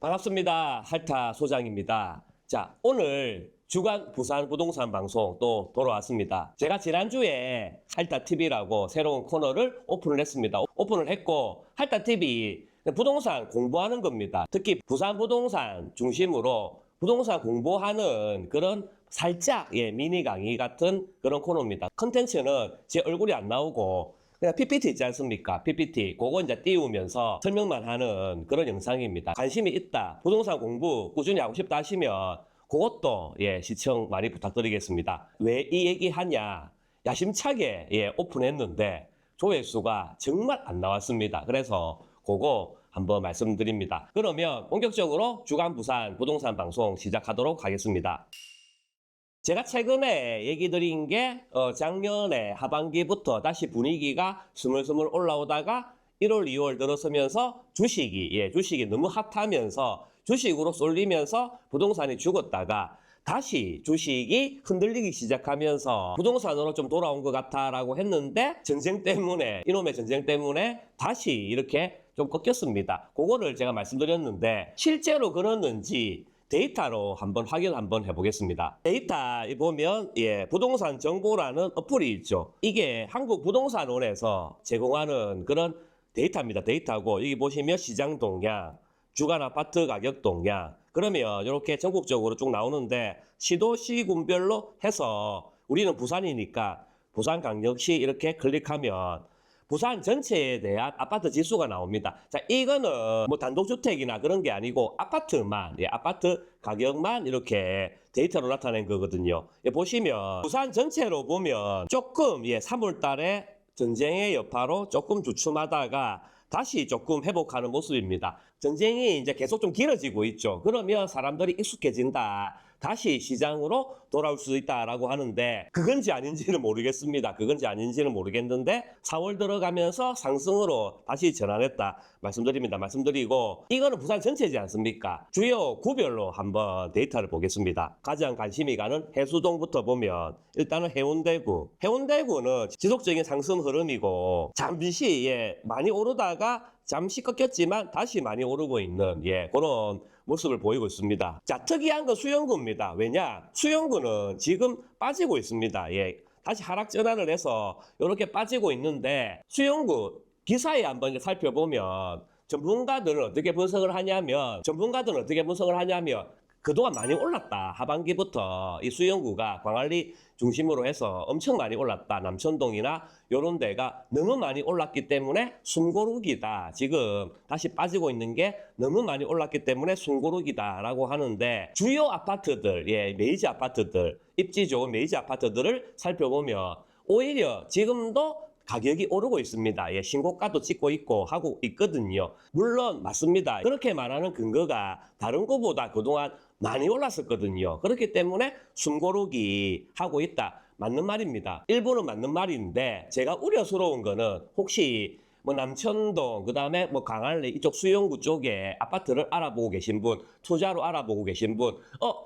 반갑습니다. 할타 소장입니다. 자, 오늘 주간 부산 부동산 방송 또 돌아왔습니다. 제가 지난주에 할타TV라고 새로운 코너를 오픈을 했습니다. 오픈을 했고, 할타TV 부동산 공부하는 겁니다. 특히 부산 부동산 중심으로 부동산 공부하는 그런 살짝 미니 강의 같은 그런 코너입니다. 컨텐츠는 제 얼굴이 안 나오고 그냥 PPT 있지 않습니까? PPT 그거 이제 띄우면서 설명만 하는 그런 영상입니다. 관심이 있다, 부동산 공부 꾸준히 하고 싶다 하시면 그것도 시청 많이 부탁드리겠습니다. 왜 이 얘기 하냐, 야심차게 오픈했는데 조회수가 정말 안 나왔습니다. 그래서 그거 한번 말씀드립니다. 그러면 본격적으로 주간 부산 부동산 방송 시작하도록 하겠습니다. 제가 최근에 얘기 드린 게 작년에 하반기부터 다시 분위기가 스물스물 올라오다가 1월, 2월 들어서면서 주식이 너무 핫하면서 주식으로 쏠리면서 부동산이 죽었다가 다시 주식이 흔들리기 시작하면서 부동산으로 좀 돌아온 것 같다라고 했는데 이놈의 전쟁 때문에 다시 이렇게 좀 꺾였습니다. 그거를 제가 말씀드렸는데 실제로 그렇는지 데이터로 확인 한번 해보겠습니다. 데이터 보면 부동산 정보라는 어플이 있죠. 이게 한국부동산원에서 제공하는 그런 데이터입니다. 데이터고 여기 보시면 시장 동향, 주간 아파트 가격 동향, 그러면 이렇게 전국적으로 쭉 나오는데 시도시군별로 해서 우리는 부산이니까 부산광역시 이렇게 클릭하면 부산 전체에 대한 아파트 지수가 나옵니다. 자, 이거는 뭐 단독주택이나 그런 게 아니고 아파트만, 아파트 가격만 이렇게 데이터로 나타낸 거거든요. 보시면 부산 전체로 보면 조금 3월 달에 전쟁의 여파로 조금 주춤하다가 다시 조금 회복하는 모습입니다. 전쟁이 이제 계속 좀 길어지고 있죠. 그러면 사람들이 익숙해진다, 다시 시장으로 돌아올 수 있다라고 하는데 그건지 아닌지는 모르겠습니다. 그건지 아닌지는 모르겠는데 4월 들어가면서 상승으로 다시 전환했다 말씀드리고, 이거는 부산 전체지 않습니까? 주요 구별로 한번 데이터를 보겠습니다. 가장 관심이 가는 해수동부터 보면 일단은 해운대구는 지속적인 상승 흐름이고 잠시 많이 오르다가 잠시 꺾였지만 다시 많이 오르고 있는 그런 모습을 보이고 있습니다. 자, 특이한 건 수영구입니다. 왜냐? 수영구는 지금 빠지고 있습니다. 다시 하락 전환을 해서 이렇게 빠지고 있는데 수영구 기사에 한번 살펴보면 전문가들은 어떻게 분석을 하냐면 그동안 많이 올랐다. 하반기부터 이 수영구가 광안리 중심으로 해서 엄청 많이 올랐다. 남천동이나 이런 데가 너무 많이 올랐기 때문에 숨고르기다. 지금 다시 빠지고 있는 게 너무 많이 올랐기 때문에 숨고르기다라고 하는데, 주요 아파트들, 메이저 아파트들, 입지 좋은 메이저 아파트들을 살펴보면 오히려 지금도 가격이 오르고 있습니다. 신고가도 찍고 있고 하고 있거든요. 물론 맞습니다. 그렇게 말하는 근거가 다른 것보다 그동안 많이 올랐었거든요. 그렇기 때문에 숨고르기 하고 있다. 맞는 말입니다. 일부는 맞는 말인데 제가 우려스러운 거는 혹시 뭐 남천동, 그 다음에 뭐 광안리 이쪽 수영구 쪽에 아파트를 알아보고 계신 분, 투자로 알아보고 계신 분,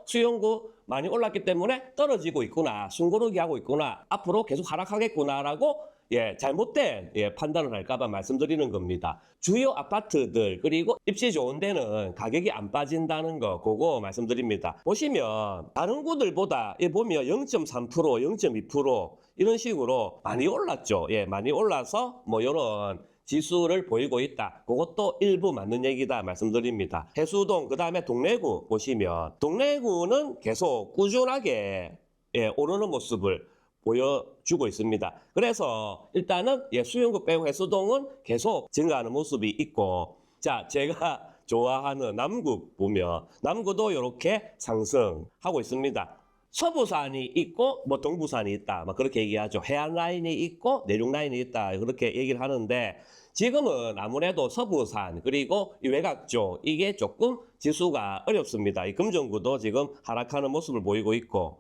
수영구 많이 올랐기 때문에 떨어지고 있구나, 숨고르기 하고 있구나, 앞으로 계속 하락하겠구나라고 잘못된 판단을 할까봐 말씀드리는 겁니다. 주요 아파트들 그리고 입지 좋은 데는 가격이 안 빠진다는 거, 그거 말씀드립니다. 보시면 다른 곳들보다 보면 0.3%, 0.2% 이런 식으로 많이 올랐죠. 많이 올라서 뭐 이런 지수를 보이고 있다. 그것도 일부 맞는 얘기다 말씀드립니다. 해수동, 그 다음에 동래구 보시면 동래구는 계속 꾸준하게 오르는 모습을 보여주고 있습니다. 그래서 일단은 수영구 빼고 해수동은 계속 증가하는 모습이 있고, 자, 제가 좋아하는 남구 보면 남구도 이렇게 상승하고 있습니다. 서부산이 있고 뭐 동부산이 있다, 막 그렇게 얘기하죠. 해안 라인이 있고 내륙 라인이 있다, 그렇게 얘기를 하는데 지금은 아무래도 서부산 그리고 이 외곽 쪽 이게 조금 지수가 어렵습니다. 이 금정구도 지금 하락하는 모습을 보이고 있고,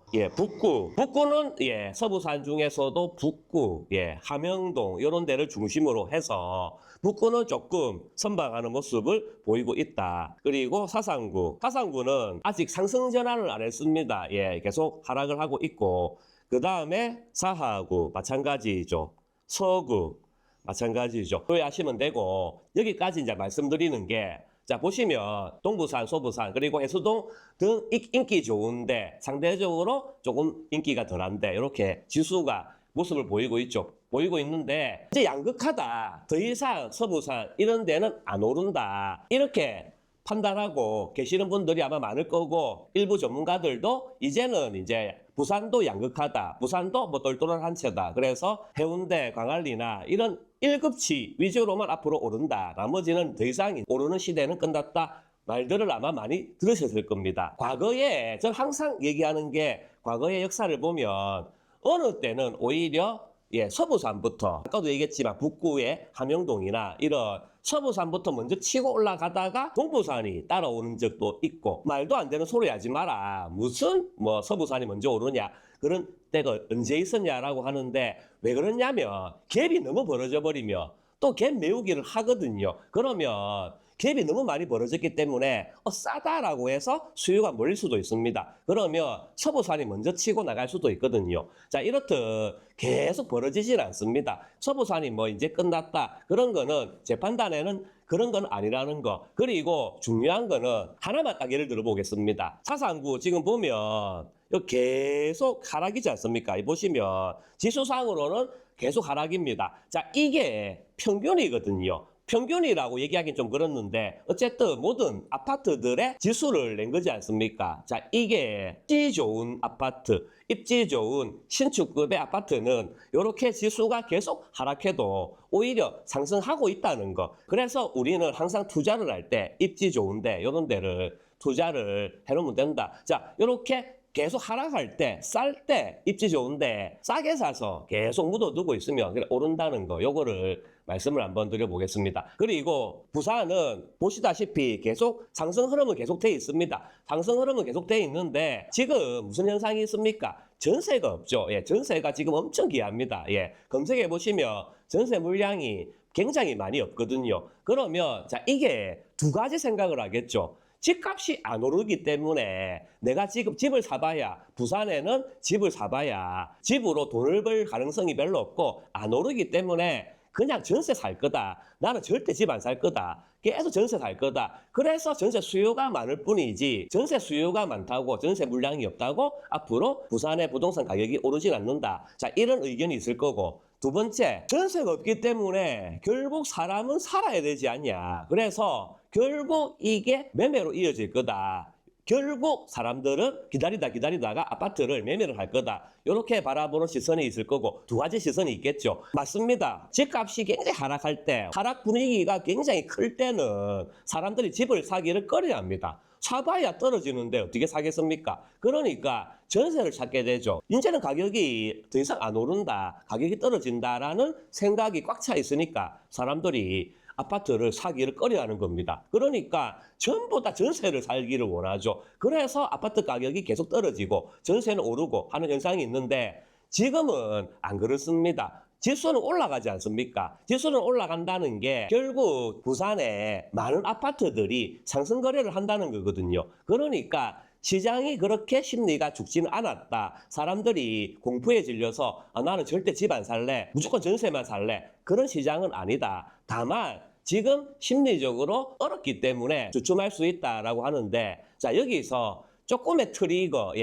북구는 서부산 중에서도 북구, 함영동 이런 데를 중심으로 해서 북구는 조금 선방하는 모습을 보이고 있다. 그리고 사상구는 아직 상승 전환을 안 했습니다. 계속 하락을 하고 있고, 그 다음에 사하구 마찬가지죠. 서구 마찬가지죠. 조회하시면 되고, 여기까지 이제 말씀드리는 게 자, 보시면 동부산, 소부산, 그리고 해수동 등 인기 좋은데 상대적으로 조금 인기가 덜한데 이렇게 지수가 모습을 보이고 있죠. 보이고 있는데 이제 양극하다. 더 이상 서부산 이런 데는 안 오른다. 이렇게 판단하고 계시는 분들이 아마 많을 거고 일부 전문가들도 이제는 이제 부산도 양극하다. 부산도 뭐 똘똘한 한 채다. 그래서 해운대, 광안리나 이런 1급치 위주로만 앞으로 오른다. 나머지는 더 이상 오르는 시대는 끝났다. 말들을 아마 많이 들으셨을 겁니다. 과거에 전 항상 얘기하는 게 과거의 역사를 보면 어느 때는 오히려 서부산부터 아까도 얘기했지만 북구의 함영동이나 이런 서부산부터 먼저 치고 올라가다가 동부산이 따라오는 적도 있고 말도 안 되는 소리 하지 마라. 무슨 뭐 서부산이 먼저 오르냐. 그런 때가 언제 있었냐라고 하는데 왜 그러냐면 갭이 너무 벌어져 버리면 또 갭 메우기를 하거든요. 그러면 갭이 너무 많이 벌어졌기 때문에 싸다라고 해서 수요가 몰릴 수도 있습니다. 그러면 서부산이 먼저 치고 나갈 수도 있거든요. 자, 이렇듯 계속 벌어지질 않습니다. 서부산이 뭐 이제 끝났다. 그런 거는 제 판단에는 그런 건 아니라는 거. 그리고 중요한 거는 하나만 딱 예를 들어 보겠습니다. 사상구 지금 보면 계속 하락이지 않습니까? 보시면 지수상으로는 계속 하락입니다. 자, 이게 평균이거든요. 평균이라고 얘기하기는 좀 그렇는데 어쨌든 모든 아파트들의 지수를 낸 거지 않습니까? 자, 이게 입지 좋은 아파트, 입지 좋은 신축급의 아파트는 이렇게 지수가 계속 하락해도 오히려 상승하고 있다는 거. 그래서 우리는 항상 투자를 할 때 입지 좋은데 이런 데를 투자를 해놓으면 된다. 자, 이렇게 계속 하락할 때, 쌀 때, 입지 좋은데 싸게 사서 계속 묻어두고 있으면 오른다는 거. 요거를 말씀을 한번 드려보겠습니다. 그리고 부산은 보시다시피 계속 상승 흐름은 계속 돼 있습니다. 상승 흐름은 계속 돼 있는데 지금 무슨 현상이 있습니까? 전세가 없죠. 전세가 지금 엄청 귀합니다. 검색해 보시면 전세 물량이 굉장히 많이 없거든요. 그러면 자, 이게 두 가지 생각을 하겠죠. 집값이 안 오르기 때문에 내가 지금 집을 사봐야 부산에는 집을 사봐야 집으로 돈을 벌 가능성이 별로 없고 안 오르기 때문에 그냥 전세 살 거다. 나는 절대 집 안 살 거다. 계속 전세 살 거다. 그래서 전세 수요가 많을 뿐이지 전세 수요가 많다고 전세 물량이 없다고 앞으로 부산의 부동산 가격이 오르진 않는다. 자, 이런 의견이 있을 거고 두 번째, 전세가 없기 때문에 결국 사람은 살아야 되지 않냐. 그래서 결국 이게 매매로 이어질 거다. 결국 사람들은 기다리다가 아파트를 매매를 할 거다. 이렇게 바라보는 시선이 있을 거고 두 가지 시선이 있겠죠. 맞습니다. 집값이 굉장히 하락할 때, 하락 분위기가 굉장히 클 때는 사람들이 집을 사기를 꺼려야 합니다. 사봐야 떨어지는데 어떻게 사겠습니까? 그러니까 전세를 찾게 되죠. 이제는 가격이 더 이상 안 오른다, 가격이 떨어진다라는 생각이 꽉 차 있으니까 사람들이 아파트를 사기를 꺼려하는 겁니다. 그러니까 전부 다 전세를 살기를 원하죠. 그래서 아파트 가격이 계속 떨어지고 전세는 오르고 하는 현상이 있는데 지금은 안 그렇습니다. 지수는 올라가지 않습니까? 지수는 올라간다는 게 결국 부산에 많은 아파트들이 상승 거래를 한다는 거거든요. 그러니까 시장이 그렇게 심리가 죽지는 않았다. 사람들이 공포에 질려서 나는 절대 집 안 살래, 무조건 전세만 살래, 그런 시장은 아니다. 다만 지금 심리적으로 어렵기 때문에 주춤할 수 있다라고 하는데, 자, 여기서 조금의 트리거,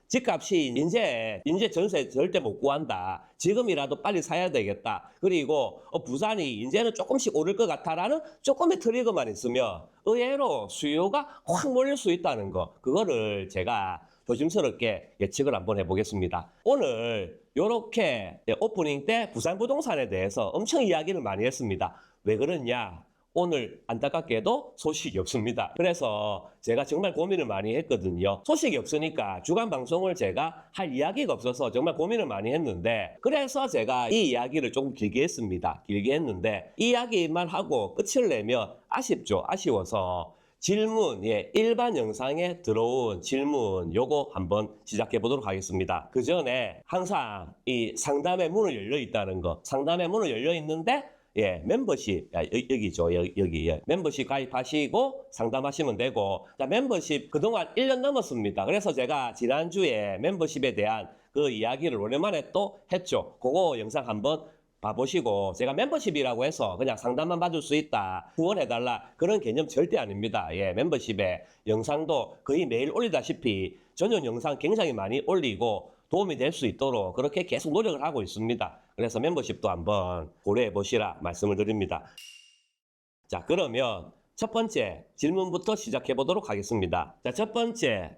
집값이 이제 전세 절대 못 구한다. 지금이라도 빨리 사야 되겠다. 그리고 부산이 이제는 조금씩 오를 것 같다라는 조금의 트리거만 있으면 의외로 수요가 확 몰릴 수 있다는 거. 그거를 제가 조심스럽게 예측을 한번 해보겠습니다. 오늘 이렇게 오프닝 때 부산 부동산에 대해서 엄청 이야기를 많이 했습니다. 왜 그러냐? 오늘 안타깝게도 소식이 없습니다. 그래서 제가 정말 고민을 많이 했거든요. 소식이 없으니까 주간 방송을 제가 할 이야기가 없어서 정말 고민을 많이 했는데, 그래서 제가 이 이야기를 조금 길게 했습니다. 길게 했는데 이 이야기만 하고 끝을 내면 아쉽죠. 아쉬워서 질문, 일반 영상에 들어온 질문 요거 한번 시작해 보도록 하겠습니다. 그 전에 항상 이 상담의 문을 열려 있다는 거, 상담의 문을 열려 있는데 멤버십, 여기죠, 여기. 멤버십 가입하시고 상담하시면 되고, 자, 멤버십 그동안 1년 넘었습니다. 그래서 제가 지난주에 멤버십에 대한 그 이야기를 오랜만에 또 했죠. 그거 영상 한번 봐보시고 제가 멤버십이라고 해서 그냥 상담만 받을 수 있다, 후원해달라 그런 개념 절대 아닙니다. 예, 멤버십에 영상도 거의 매일 올리다시피 전용 영상 굉장히 많이 올리고 도움이 될 수 있도록 그렇게 계속 노력을 하고 있습니다. 그래서 멤버십도 한번 고려해 보시라 말씀을 드립니다. 자, 그러면 첫 번째 질문부터 시작해 보도록 하겠습니다. 자, 첫 번째,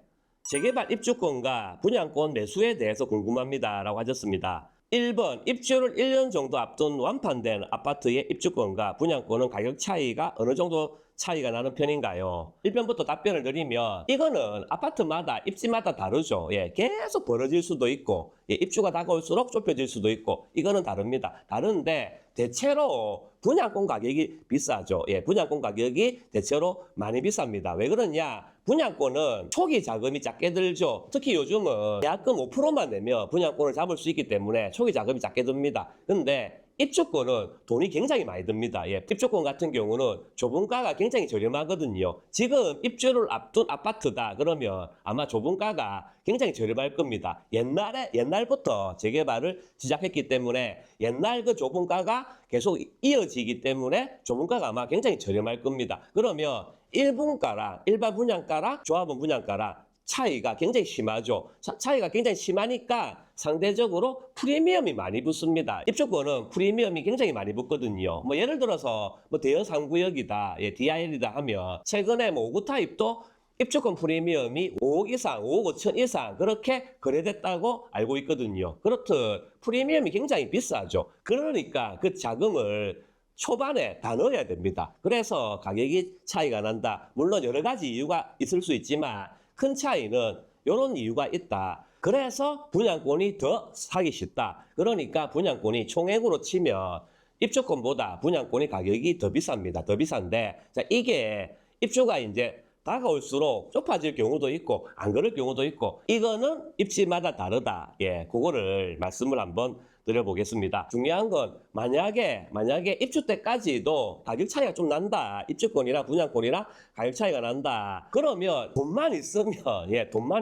재개발 입주권과 분양권 매수에 대해서 궁금합니다 라고 하셨습니다. 1번, 입주를 1년 정도 앞둔 완판된 아파트의 입주권과 분양권은 가격 차이가 어느 정도 차이가 나는 편인가요? 1번부터 답변을 드리면 이거는 아파트마다 입지마다 다르죠. 예, 계속 벌어질 수도 있고, 예, 입주가 다가올수록 좁혀질 수도 있고, 이거는 다릅니다. 다른데 대체로 분양권 가격이 비싸죠. 예, 분양권 가격이 대체로 많이 비쌉니다. 왜 그러냐? 분양권은 초기 자금이 작게 들죠. 특히 요즘은 계약금 5%만 내면 분양권을 잡을 수 있기 때문에 초기 자금이 작게 듭니다. 근데 입주권은 돈이 굉장히 많이 듭니다. 예, 입주권 같은 경우는 조분가가 굉장히 저렴하거든요. 지금 입주를 앞둔 아파트다 그러면 아마 조분가가 굉장히 저렴할 겁니다. 옛날부터 재개발을 시작했기 때문에 옛날 그 조분가가 계속 이어지기 때문에 조분가가 아마 굉장히 저렴할 겁니다. 그러면 일분가랑 일반 분양가랑 조합원 분양가랑 차이가 굉장히 심하죠. 차이가 굉장히 심하니까 상대적으로 프리미엄이 많이 붙습니다. 입주권은 프리미엄이 굉장히 많이 붙거든요. 뭐 예를 들어서 뭐 대여 3구역이다, 예, DIL이다 하면 최근에 뭐 5구 타입도 입주권 프리미엄이 5억 이상, 5억 5천 이상 그렇게 거래됐다고 알고 있거든요. 그렇듯 프리미엄이 굉장히 비싸죠. 그러니까 그 자금을 초반에 다 넣어야 됩니다. 그래서 가격이 차이가 난다. 물론 여러 가지 이유가 있을 수 있지만 큰 차이는 이런 이유가 있다. 그래서 분양권이 더 사기 쉽다. 그러니까 분양권이 총액으로 치면 입주권보다 분양권이 가격이 더 비쌉니다. 더 비싼데, 자, 이게 입주가 이제 다가올수록 좁아질 경우도 있고 안 그럴 경우도 있고, 이거는 입지마다 다르다. 예, 그거를 말씀을 한번 드려보겠습니다. 중요한 건 만약에 입주 때까지도 가격 차이가 좀 난다. 입주권이랑 분양권이랑 가격 차이가 난다. 그러면 돈만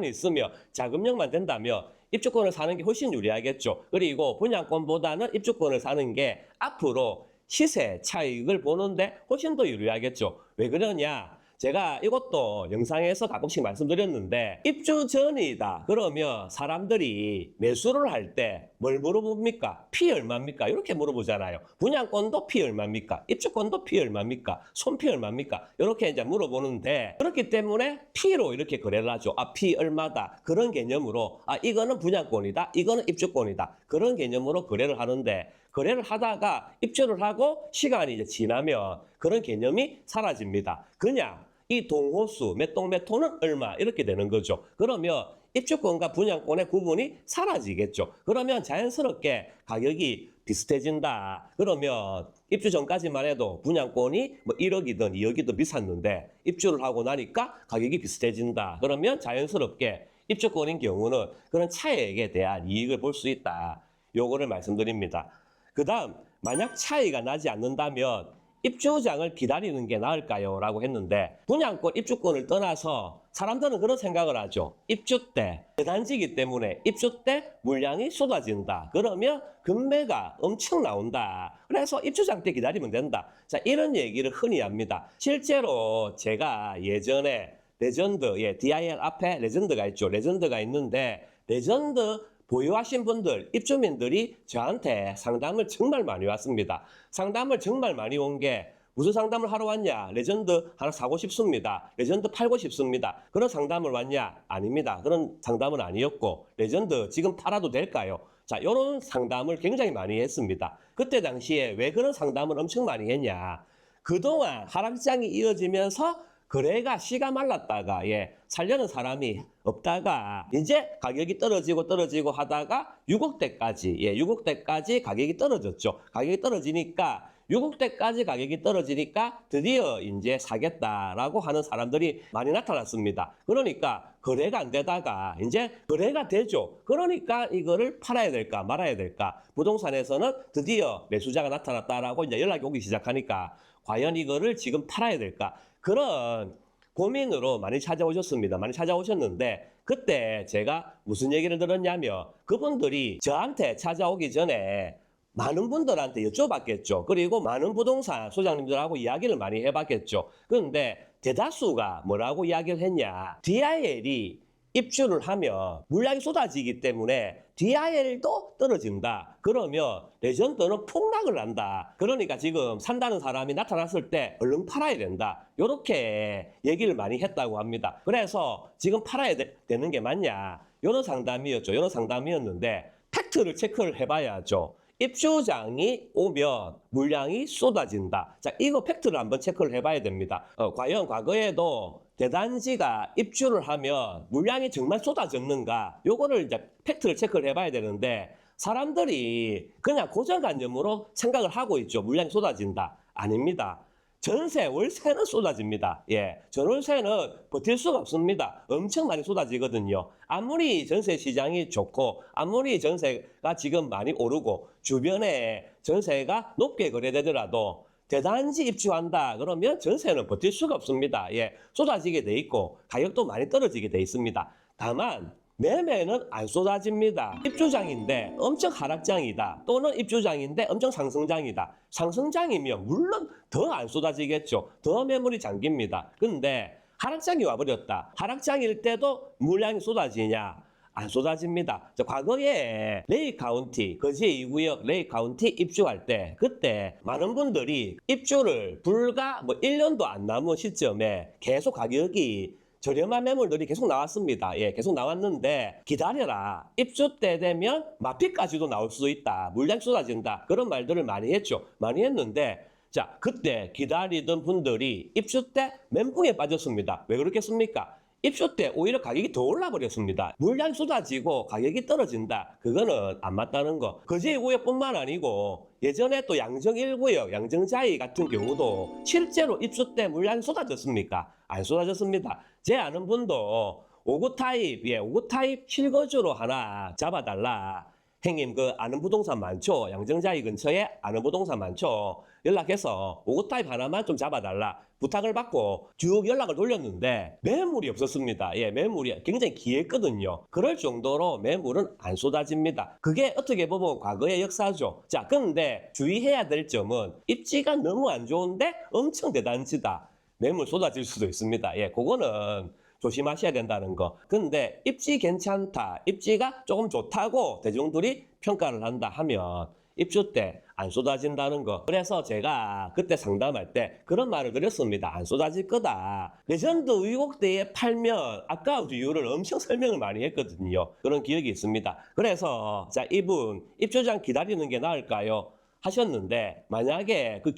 있으면 자금력만 된다면 입주권을 사는 게 훨씬 유리하겠죠. 그리고 분양권보다는 입주권을 사는 게 앞으로 시세 차익을 보는데 훨씬 더 유리하겠죠. 왜 그러냐? 제가 이것도 영상에서 가끔씩 말씀드렸는데, 입주 전이다 그러면 사람들이 매수를 할 때 뭘 물어봅니까? 피 얼마입니까? 이렇게 물어보잖아요. 분양권도 피 얼마입니까? 입주권도 피 얼마입니까? 손피 얼마입니까? 이렇게 이제 물어보는데, 그렇기 때문에 피로 이렇게 거래를 하죠. 아, 피 얼마다, 그런 개념으로, 아, 이거는 분양권이다, 이거는 입주권이다, 그런 개념으로 거래를 하는데, 거래를 하다가 입주를 하고 시간이 이제 지나면 그런 개념이 사라집니다. 그냥 이 동호수 몇 동 몇 호는 얼마 이렇게 되는 거죠. 그러면 입주권과 분양권의 구분이 사라지겠죠. 그러면 자연스럽게 가격이 비슷해진다. 그러면 입주 전까지만 해도 분양권이 뭐 1억이든 2억이든 비쌌는데 입주를 하고 나니까 가격이 비슷해진다. 그러면 자연스럽게 입주권인 경우는 그런 차액에 대한 이익을 볼 수 있다. 요거를 말씀드립니다. 그 다음, 만약 차이가 나지 않는다면 입주장을 기다리는 게 나을까요? 라고 했는데, 분양권, 입주권을 떠나서 사람들은 그런 생각을 하죠. 입주 때, 대단지이기 때문에 입주 때 물량이 쏟아진다. 그러면 금매가 엄청 나온다. 그래서 입주장 때 기다리면 된다. 자, 이런 얘기를 흔히 합니다. 실제로 제가 예전에 레전드, 예, DIL 앞에 레전드가 있죠. 레전드가 있는데, 레전드 보유하신 분들, 입주민들이 저한테 상담을 정말 많이 왔습니다. 상담을 정말 많이 온 게, 무슨 상담을 하러 왔냐? 레전드 하나 사고 싶습니다. 레전드 팔고 싶습니다. 그런 상담을 왔냐? 아닙니다. 그런 상담은 아니었고, 레전드 지금 팔아도 될까요? 자, 이런 상담을 굉장히 많이 했습니다. 그때 당시에 왜 그런 상담을 엄청 많이 했냐? 그동안 하락장이 이어지면서 거래가 씨가 말랐다가, 예, 살려는 사람이 없다가 이제 가격이 떨어지고 하다가 6억대까지, 예, 6억대까지 가격이 떨어졌죠. 가격이 떨어지니까 6억대까지 가격이 떨어지니까 드디어 이제 사겠다라고 하는 사람들이 많이 나타났습니다. 그러니까 거래가 안 되다가 이제 거래가 되죠. 그러니까 이거를 팔아야 될까 말아야 될까. 부동산에서는 드디어 매수자가 나타났다라고 이제 연락이 오기 시작하니까 과연 이거를 지금 팔아야 될까. 그런 고민으로 많이 찾아오셨습니다. 많이 찾아오셨는데, 그때 제가 무슨 얘기를 들었냐면, 그분들이 저한테 찾아오기 전에 많은 분들한테 여쭤봤겠죠. 그리고 많은 부동산 소장님들하고 이야기를 많이 해봤겠죠. 그런데 대다수가 뭐라고 이야기를 했냐. DIL이 입주를 하면 물량이 쏟아지기 때문에 DIL도 떨어진다. 그러면 레전드는 폭락을 한다. 그러니까 지금 산다는 사람이 나타났을 때 얼른 팔아야 된다. 이렇게 얘기를 많이 했다고 합니다. 그래서 지금 팔아야 되는 게 맞냐. 이런 상담이었죠. 이런 상담이었는데 팩트를 체크를 해봐야죠. 입주장이 오면 물량이 쏟아진다. 자, 이거 팩트를 한번 체크를 해봐야 됩니다. 과연 과거에도 대단지가 입주를 하면 물량이 정말 쏟아졌는가? 요거를 이제 팩트를 체크를 해봐야 되는데 사람들이 그냥 고정관념으로 생각을 하고 있죠. 물량이 쏟아진다. 아닙니다. 전세, 월세는 쏟아집니다. 예. 전월세는 버틸 수가 없습니다. 엄청 많이 쏟아지거든요. 아무리 전세 시장이 좋고, 아무리 전세가 지금 많이 오르고, 주변에 전세가 높게 거래되더라도, 대단지 입주한다 그러면 전세는 버틸 수가 없습니다. 예. 쏟아지게 돼 있고, 가격도 많이 떨어지게 돼 있습니다. 다만, 매매는 안 쏟아집니다. 입주장인데 엄청 하락장이다. 또는 입주장인데 엄청 상승장이다. 상승장이면 물론 더 안 쏟아지겠죠. 더 매물이 잠깁니다. 근데 하락장이 와버렸다. 하락장일 때도 물량이 쏟아지냐? 안 쏟아집니다. 과거에 레이 카운티, 거제 2구역 레이 카운티 입주할 때 그때 많은 분들이 입주를 불과 1년도 안 남은 시점에 계속 가격이 저렴한 매물들이 계속 나왔습니다. 예, 계속 나왔는데 기다려라. 입주 때 되면 마피까지도 나올 수 있다. 물량 쏟아진다. 그런 말들을 많이 했죠. 많이 했는데 자, 그때 기다리던 분들이 입주 때 멘붕에 빠졌습니다. 왜 그렇겠습니까? 입주 때 오히려 가격이 더 올라버렸습니다. 물량이 쏟아지고 가격이 떨어진다. 그거는 안 맞다는 거. 거제 2구역뿐만 아니고 예전에 또 양정 1구역, 양정자이 같은 경우도 실제로 입주 때 물량이 쏟아졌습니까? 안 쏟아졌습니다. 제 아는 분도 5구 타입, 5구 타입 실거주로 하나 잡아달라. 형님 그 아는 부동산 많죠? 양정자이 근처에 아는 부동산 많죠? 연락해서 5구 타입 하나만 좀 잡아달라. 부탁을 받고 쭉 연락을 돌렸는데 매물이 없었습니다. 예, 매물이 굉장히 귀했거든요. 그럴 정도로 매물은 안 쏟아집니다. 그게 어떻게 보면 과거의 역사죠. 자, 근데 주의해야 될 점은 입지가 너무 안 좋은데 엄청 대단지다. 매물 쏟아질 수도 있습니다. 예, 그거는 조심하셔야 된다는 거. 근데 입지 괜찮다, 입지가 조금 좋다고 대중들이 평가를 한다 하면 입주 때 안 쏟아진다는 거. 그래서 제가 그때 상담할 때 그런 말을 드렸습니다. 안 쏟아질 거다. 레전드 의혹대에 팔면 아까운 이유를 엄청 설명을 많이 했거든요. 그런 기억이 있습니다. 그래서 자, 이분 입주장 기다리는 게 나을까요? 하셨는데 만약에 그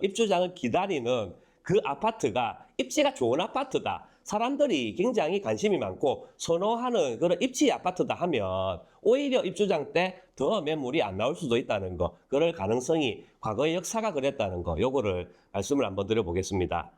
입주장을 기다리는 그 아파트가 입지가 좋은 아파트다. 사람들이 굉장히 관심이 많고 선호하는 그런 입지 아파트다 하면 오히려 입주장 때 더 매물이 안 나올 수도 있다는 거. 그럴 가능성이 과거의 역사가 그랬다는 거. 요거를 말씀을 한번 드려보겠습니다.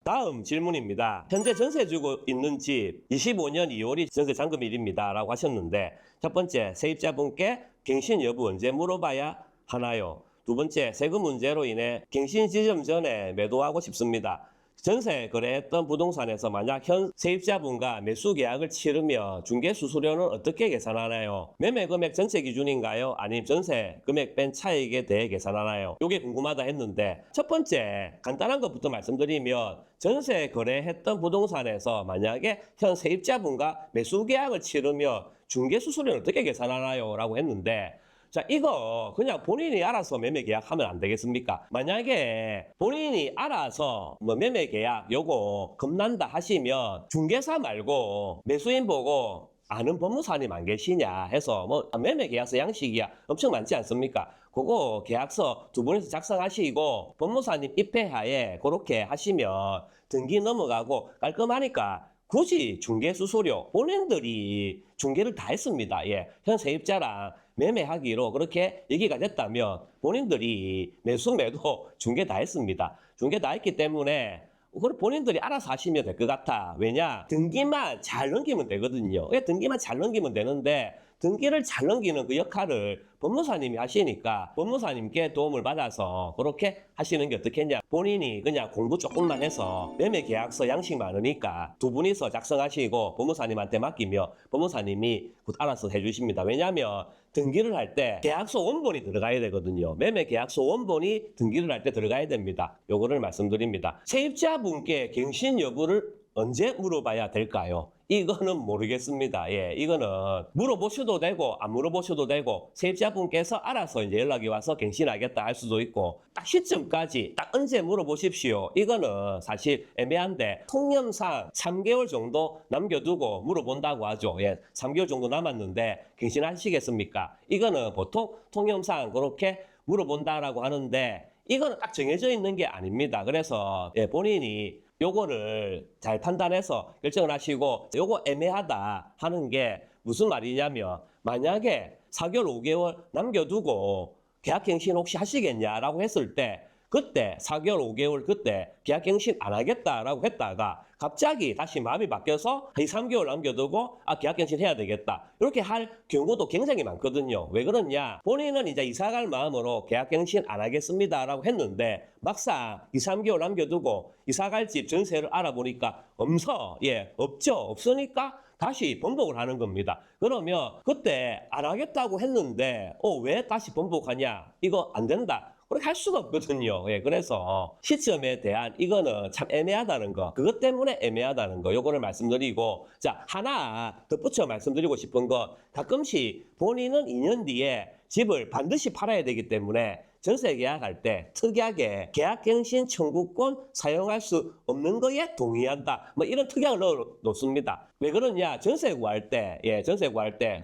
다음 질문입니다. 현재 전세 주고 있는 집 25년 2월이 전세 잔금일입니다. 라고 하셨는데 첫 번째, 세입자분께 갱신 여부 언제 물어봐야 하나요? 두 번째, 세금 문제로 인해 갱신 지점 전에 매도하고 싶습니다. 전세 거래했던 부동산에서 만약 현 세입자분과 매수 계약을 치르며 중개 수수료는 어떻게 계산하나요? 매매 금액 전체 기준인가요? 아니면 전세 금액 뺀 차익에 대해 계산하나요? 이게 궁금하다 했는데 첫 번째 간단한 것부터 말씀드리면 전세 거래했던 부동산에서 만약에 현 세입자분과 매수 계약을 치르며 중개 수수료는 어떻게 계산하나요? 라고 했는데 자, 이거 그냥 본인이 알아서 매매 계약하면 안 되겠습니까? 만약에 본인이 알아서 매매 계약 요거 겁난다 하시면 중개사 말고 매수인 보고 아는 법무사님 안 계시냐 해서 매매 계약서 양식이야 엄청 많지 않습니까? 그거 계약서 두 분이서 작성하시고 법무사님 입회하에 그렇게 하시면 등기 넘어가고 깔끔하니까 굳이 중개 수수료 본인들이 중개를 다 했습니다. 예, 현 세입자랑 매매하기로 그렇게 얘기가 됐다면 본인들이 매수 매도 중개 다 했습니다. 중개 다 했기 때문에 그걸 본인들이 알아서 하시면 될 것 같아. 왜냐? 등기만 잘 넘기면 되거든요. 등기만 잘 넘기면 되는데 등기를 잘 넘기는 그 역할을 법무사님이 하시니까 법무사님께 도움을 받아서 그렇게 하시는 게 어떻겠냐. 본인이 그냥 공부 조금만 해서 매매계약서 양식 많으니까 두 분이서 작성하시고 법무사님한테 맡기면 법무사님이 곧 알아서 해주십니다. 왜냐하면 등기를 할 때 계약서 원본이 들어가야 되거든요. 매매계약서 원본이 등기를 할 때 들어가야 됩니다. 요거를 말씀드립니다. 세입자분께 갱신 여부를 언제 물어봐야 될까요? 이거는 모르겠습니다. 예, 이거는 물어보셔도 되고 안 물어보셔도 되고 세입자분께서 알아서 이제 연락이 와서 갱신하겠다 할 수도 있고 딱 시점까지 딱 언제 물어보십시오. 이거는 사실 애매한데 통념상 3개월 정도 남겨두고 물어본다고 하죠. 예, 3개월 정도 남았는데 갱신하시겠습니까? 이거는 보통 통념상 그렇게 물어본다라고 하는데 이거는 딱 정해져 있는 게 아닙니다. 그래서 예, 본인이 요거를 잘 판단해서 결정을 하시고 요거 애매하다 하는 게 무슨 말이냐면 만약에 4개월, 5개월 남겨두고 계약갱신 혹시 하시겠냐라고 했을 때 그때 4개월, 5개월 그때 계약갱신 안 하겠다라고 했다가 갑자기 다시 마음이 바뀌어서 2, 3개월 남겨두고 계약갱신 해야 되겠다. 이렇게 할 경우도 굉장히 많거든요. 왜 그러냐? 본인은 이제 이사갈 마음으로 계약갱신 안 하겠습니다라고 했는데 막상 2, 3개월 남겨두고 이사갈 집 전세를 알아보니까 없죠. 없으니까 다시 번복을 하는 겁니다. 그러면 그때 안 하겠다고 했는데 왜 다시 번복하냐? 이거 안 된다. 그렇게 할 수가 없거든요. 예, 그래서 시점에 대한 이거는 참 애매하다는 거, 그것 때문에 애매하다는 거, 요거를 말씀드리고, 자, 하나 덧붙여 말씀드리고 싶은 건 가끔씩 본인은 2년 뒤에 집을 반드시 팔아야 되기 때문에 전세 계약할 때 특이하게 계약갱신 청구권 사용할 수 없는 거에 동의한다. 뭐 이런 특약을 넣어 놓습니다. 왜 그러냐? 전세 구할 때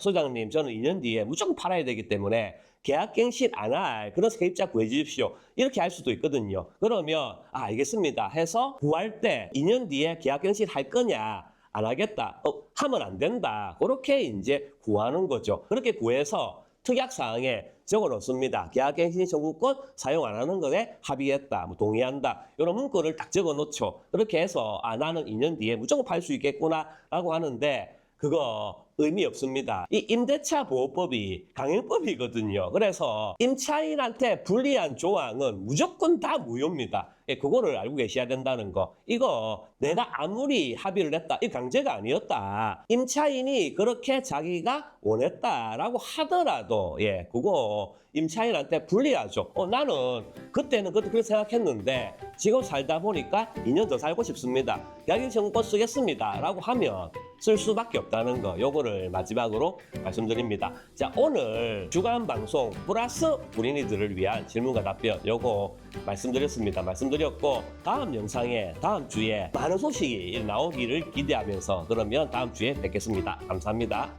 소장님 저는 2년 뒤에 무조건 팔아야 되기 때문에 계약갱신 안 할 그런 세입자 구해 주십시오. 이렇게 할 수도 있거든요. 그러면 알겠습니다 해서 구할 때 2년 뒤에 계약갱신 할 거냐? 안 하겠다. 하면 안 된다. 그렇게 이제 구하는 거죠. 그렇게 구해서 특약사항에 적어 놓습니다. 계약갱신 청구권 사용 안 하는 것에 합의했다. 동의한다. 이런 문구를 딱 적어 놓죠. 그렇게 해서 나는 2년 뒤에 무조건 팔 수 있겠구나 라고 하는데 그거 의미 없습니다. 이 임대차 보호법이 강행법이거든요. 그래서 임차인한테 불리한 조항은 무조건 다 무효입니다. 그거를 알고 계셔야 된다는 거. 이거 내가 아무리 합의를 했다. 이 강제가 아니었다. 임차인이 그렇게 자기가 원했다라고 하더라도 그거 임차인한테 불리하죠. 나는 그때는 그렇게 생각했는데 지금 살다 보니까 2년 더 살고 싶습니다. 계약갱신 청구권 쓰겠습니다. 라고 하면 쓸 수밖에 없다는 거. 요거를 마지막으로 말씀드립니다. 자, 오늘 주간 방송 플러스 불인이들을 위한 질문과 답변 요거 말씀드렸고 다음 영상에 다음 주에 많은 소식이 나오기를 기대하면서 그러면 다음 주에 뵙겠습니다. 감사합니다.